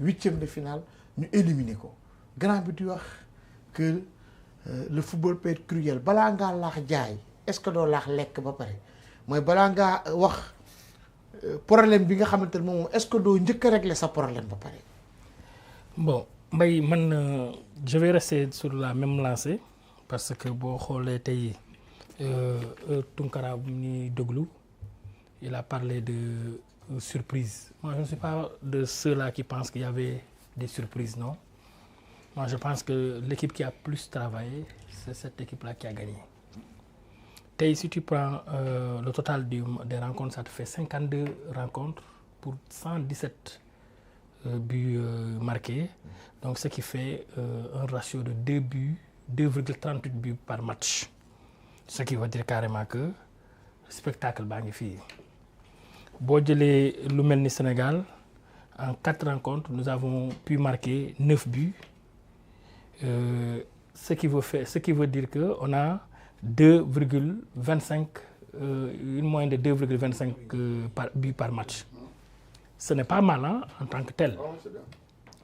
huitième de finale ñu éliminer ko grand bi di wax que le football peut être cruel balaa ngaa laax jaay est-ce que doo laax lekk ba pare mooy balaa ngaa wax problème bi nga xamante ne moom est-ce que doo njëkk a régler sa problème ba pare. Bon Mbaye man je vais rester sur la même lancée parce que boo xoolee tey Tunkara bu ñuy déglu il a parlé de surprise. Moi je ne suis pas de ceux-là qui pensent qu'il y avait des surprises, non. Moi je pense que l'équipe qui a plus travaillé c'est cette équipe-là qui a gagné. Tey si tu prends le total des rencontres, ça te fait 52 rencontres pour 117 buts marqués. Donc ce qui fait un ratio de 2,38 buts par match. Ce qui veut dire carrément que spectacle baa ngi fii. Boo jëlee lu mel ni Sénégal en 4 rencontres nous avons pu marquer 9 buts. Ce qui veut dire que on a 2,25 une moyenne de 2,25 buts par match. Ce n'est pas mal hein, en tant que tel.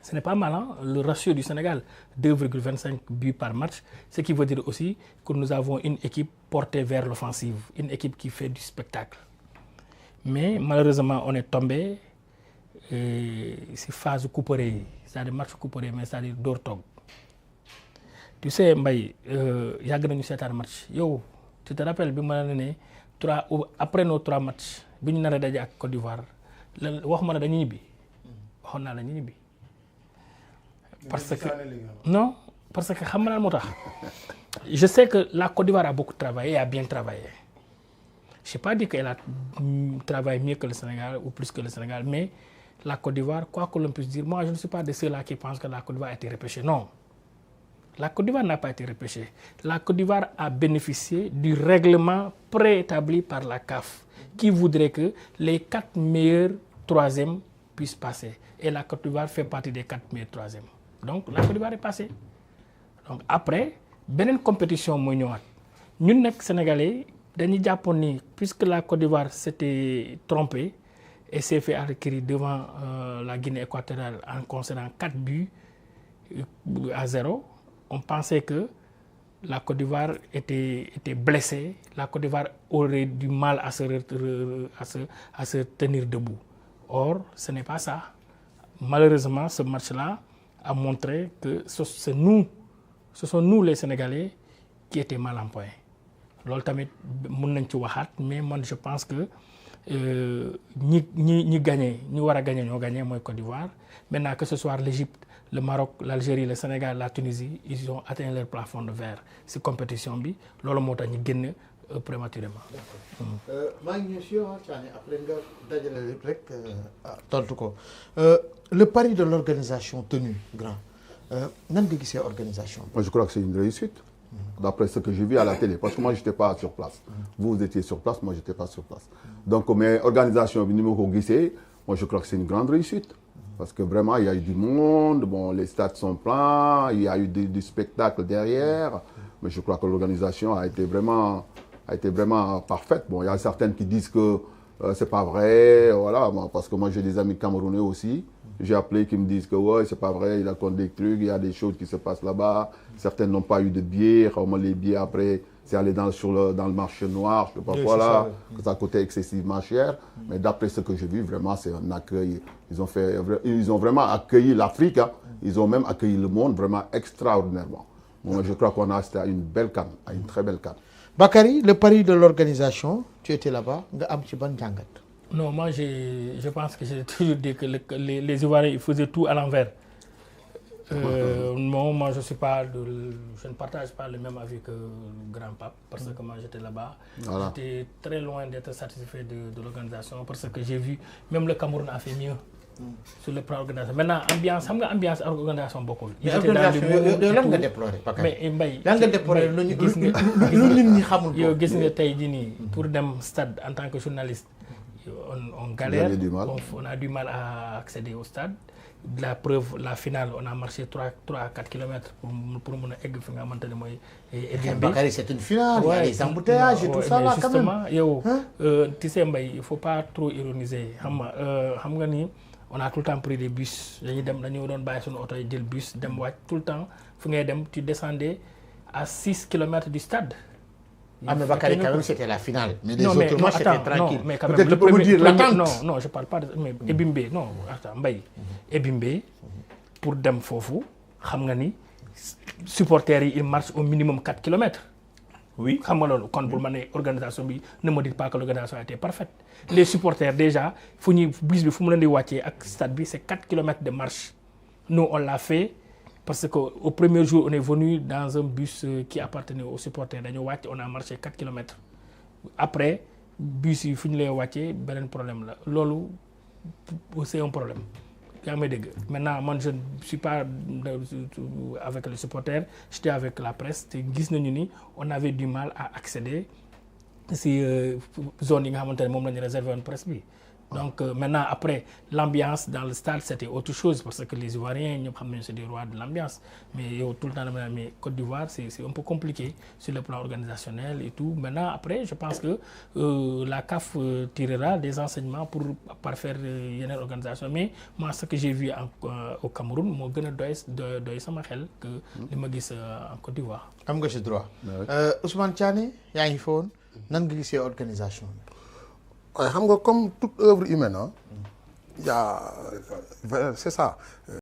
Ce n'est pas mal hein, le ratio du Sénégal 2,25 buts par match, ce qui veut dire aussi que nous avons une équipe portée vers l'offensive, une équipe qui fait du spectacle. Mais malheureusement on est tombé si phase couperé yi c'est-à-dire match couperé mais c'est-à-dire door toog. Tu sais Mbaye yàgg nañu seetaan match yow tu te rappelles bi ma la ne après nos 3 matchs bi ñu nar a daje ak Côte d'Ivoire la wax ma ne dañu ñibbi waxoon naa la ñu ñibbi. Parce que non parce que xam nga moo tax je sais que la Côte d'Ivoire a beaucoup travaillé et a bien travaillé. Je n'ai pas dit qu'elle a travaillé mieux que le Sénégal ou plus que le Sénégal, mais la Côte d'Ivoire, quoi que l'on puisse dire, moi je ne suis pas de ceux-là qui pensent que la Côte d'Ivoire a été repêchée. Non. La Côte d'Ivoire n'a pas été repêchée. La Côte d'Ivoire a bénéficié du règlement préétabli par la CAF qui voudrait que les 4 meilleurs troisièmes puissent passer. Et la Côte d'Ivoire fait partie des 4 meilleurs troisièmes. Donc la Côte d'Ivoire est passée. Donc après, beneen compétition mooy ñëwaat ñun nag Sénégalais dañuy jàppoon ni puisque la Côte d'Ivoire s'était trompée et s'est fait acquérir devant la Guinée équatoriale en concédant 4 buts à 0, on pensait que la Côte d'Ivoire était blessée, la Côte d'Ivoire aurait du mal à se tenir debout. Or, ce n'est pas ça. Malheureusement, ce match-là a montré que ce sont nous les Sénégalais qui étaient mal en point. Loolu tamit mën nañ ci waxaat mais man je pense que ñi gagné ñi war a gagné ñoo gagné mooy Côte d'Ivoire. Maintenant que ce soit l'Égypte, le Maroc, l'Algérie, le Sénégal, la Tunisie, ils ont atteint leur plafond de verre ci compétition bi loolu moo tax ñu génn prématurément. maa ngi ñëw si yow Thiané après nga dajale lépp rek tontu ko le pari de l'organisation tenue grand nan nga gisee organisation. Moi je crois que c'est une réussite. D'après ce que j'ai vu à la télé, parce que moi j'étais pas sur place. Vous étiez sur place, moi j'étais pas sur place. Donc mais organisation bi ni ma ko gisee, moi je crois que c'est une grande réussite. Parce que vraiment il y a eu du monde, bon les stades sont pleins, il y a eu du spectacle derrière, mais je crois que l'organisation a été vraiment parfaite. Bon, il y a certaines qui disent que c'est pas vrai, voilà, parce que moi j'ai des amis camerounais aussi. J'ai appelé qui me disent que ouais, c'est pas vrai, il raconte des trucs, il y a des choses qui se passent là-bas. Certaines n'ont pas eu de billets, les billets après, c'est allé dans le marché noir, je sais pas quoi là, que ça coûtait excessivement cher. Mais d'après ce que j'ai vu, vraiment c'est un accueil. Ils ont vraiment accueilli l'Afrique, hein. Ils ont même accueilli le monde vraiment extraordinairement. Bon, je crois qu'on a assisté à une belle CAN, à une très belle CAN. Bakary, le pari de l'organisation, tu étais là-bas, nga am ci ban jàngat? Non, moi je pense que j'ai toujours dit que les Ivoiriens ils faisaient tout à l'envers. Non, moi je ne partage pas le même avis que le grand pape parce que moi j'étais là-bas. Voilà. J'étais très loin d'être satisfait de l'organisation parce que j'ai vu même le Cameroun a fait mieux. Sur le plan organisation. Maintenant ambiance xam nga ambiance organisation bokkul. mais organisation lan nga déploré mais Mbaye lan nga déploré lu nit ñi xamul. yow gis nga tey jii nii pour dem stade en tant que journaliste on galère, on a du mal à accéder au stade. La preuve, la finale, on a marché 3 à 4 km pour mon egg fi nga xamante ne mooy. Bakary, c'est une finale, ouais, il y a des embouteillages et tout ça là quand même. Yow tu sais Mbaye il faut pas trop ironiser xam nga ni on a tout le temps pris des bus dañu doon bàyyi suñu oto yi jël bus dem wàcc tout le temps fu ngay dem tu descendais à 6 kilomètres du stade. Ah mais Bakary quand même c'était la finale. Mais les non, autres matchs c'était tranquille. Non, mais quand même, peut-être tu peux me dire l'attente. Non, je parle pas de mais Ebimbe non attends Mbaye. Ebimbe pour dem foofu xam nga ni supporters yi ils marchent au minimum 4 kilomètres. Oui. xam nga loolu kon bul ma ne organisation bi ne me dites pas que l'organisation a été parfaite. Les supporters déjà fu ñuy bus bi fu mu leen di wàccee ak stade bi c'est 4 kilomètres de marche. Nous on l'a fait parce que au premier jour on est venu dans un bus qui appartenait aux supporters dañu wàcc on a marché 4 kilomètres. Après bus yi fu ñu lay wàccee beneen problème la loolu c'est un problème. yaa ngi may dégg maintenant man je ne suis pas avec les supporters j'étais avec la presse te gis nañu ni on avait du mal à accéder si zone yi nga xamante ne moom la ñu réservé woon presse bi. Donc maintenant après l'ambiance dans le stade c'était autre chose parce que les Ivoiriens ñoom xam nañu c'est des rois de l'ambiance mais yow tout le temps dama mais Côte d'Ivoire c'est un peu compliqué sur le plan organisationnel et tout. Maintenant après je pense que la CAF tirera des enseignements pour parfaire yeneen organisation mais moi ce que j'ai vu au Cameroun moo gën a doy sama xel que li ma gis en Côte d'Ivoire. am nga ci droit. Ousmane Thiané yaa ngi fa woon nan nga gisee organisation bi. waaye xam nga comme toute œuvre humaine il y a c'est ça